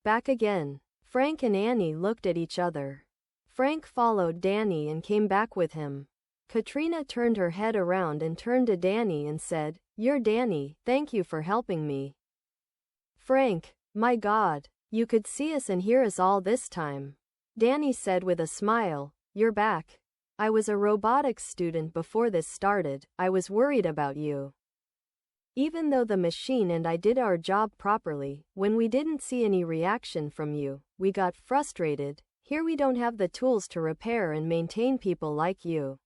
Back again. Frank and Annie looked at each other. Frank followed Danny and came back with him. Katrina turned her head around and turned to Danny and said, "You're Danny, thank you for helping me." Frank, "My God, you could see us and hear us all this time." Danny said with a smile, "You're back. I was a robotics student before this started. I was worried about you. Even though the machine and I did our job properly, when we didn't see any reaction from you, we got frustrated. Here we don't have the tools to repair and maintain people like you."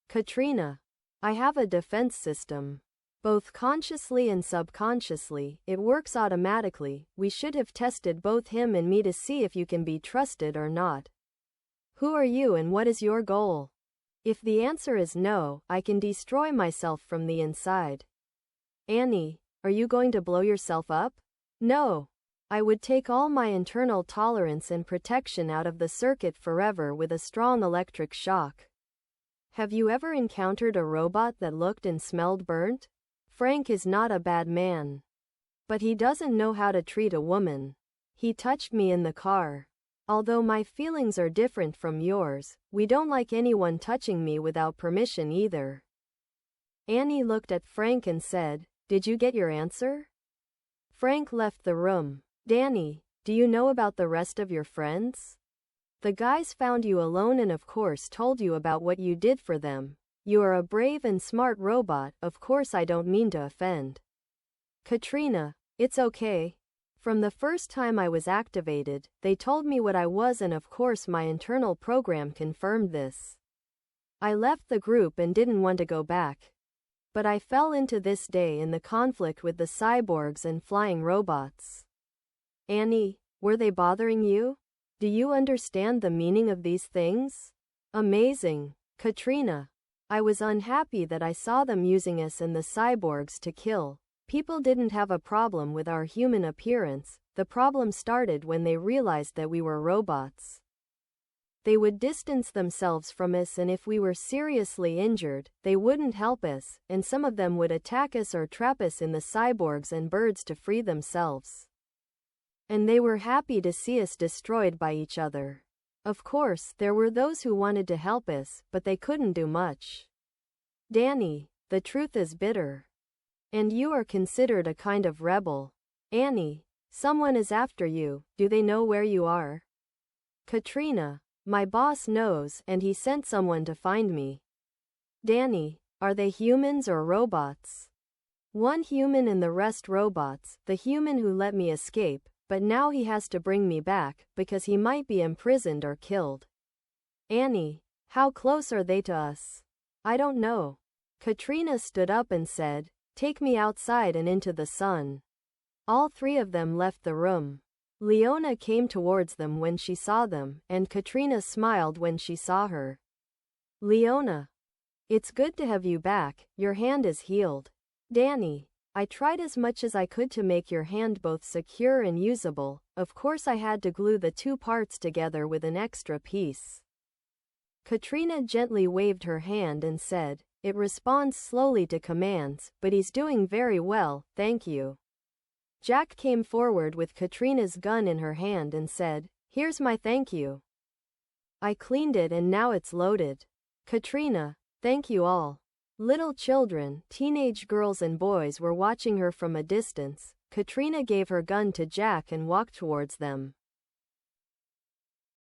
Katrina, "I have a defense system. Both consciously and subconsciously, it works automatically. We should have tested both him and me to see if you can be trusted or not. Who are you and what is your goal? If the answer is no, I can destroy myself from the inside." Annie, "Are you going to blow yourself up?" "No. I would take all my internal tolerance and protection out of the circuit forever with a strong electric shock." Have you ever encountered a robot that looked and smelled burnt? Frank is not a bad man. But he doesn't know how to treat a woman. He touched me in the car. Although my feelings are different from yours, we don't like anyone touching me without permission either. Annie looked at Frank and said, "Did you get your answer?" Frank left the room. Danny, "Do you know about the rest of your friends? The guys found you alone and of course told you about what you did for them. You are a brave and smart robot, of course I don't mean to offend." Katrina, "It's okay. From the first time I was activated, they told me what I was and of course my internal program confirmed this. I left the group and didn't want to go back. But I fell into this day in the conflict with the cyborgs and flying robots." Annie, "Were they bothering you? Do you understand the meaning of these things?" Amazing. Katrina, "I was unhappy that I saw them using us and the cyborgs to kill. People didn't have a problem with our human appearance. The problem started when they realized that we were robots. They would distance themselves from us and if we were seriously injured, they wouldn't help us, and some of them would attack us or trap us in the cyborgs and birds to free themselves. And they were happy to see us destroyed by each other. Of course, there were those who wanted to help us, but they couldn't do much." Danny, "The truth is bitter. And you are considered a kind of rebel." Annie, "Someone is after you. Do they know where you are?" Katrina, "My boss knows, and he sent someone to find me." Danny, "Are they humans or robots?" "One human and the rest robots. The human who let me escape, but now he has to bring me back, because he might be imprisoned or killed." Annie, "How close are they to us?" "I don't know." Katrina stood up and said, "Take me outside and into the sun." All three of them left the room. Leona came towards them when she saw them, and Katrina smiled when she saw her. Leona, "It's good to have you back. Your hand is healed." Danny, "I tried as much as I could to make your hand both secure and usable. Of course I had to glue the two parts together with an extra piece." Katrina gently waved her hand and said, "It responds slowly to commands, but he's doing very well, thank you." Jack came forward with Katrina's gun in her hand and said, "Here's my thank you. I cleaned it and now it's loaded." Katrina, "Thank you all." Little children, teenage girls and boys were watching her from a distance. Katrina gave her gun to Jack and walked towards them.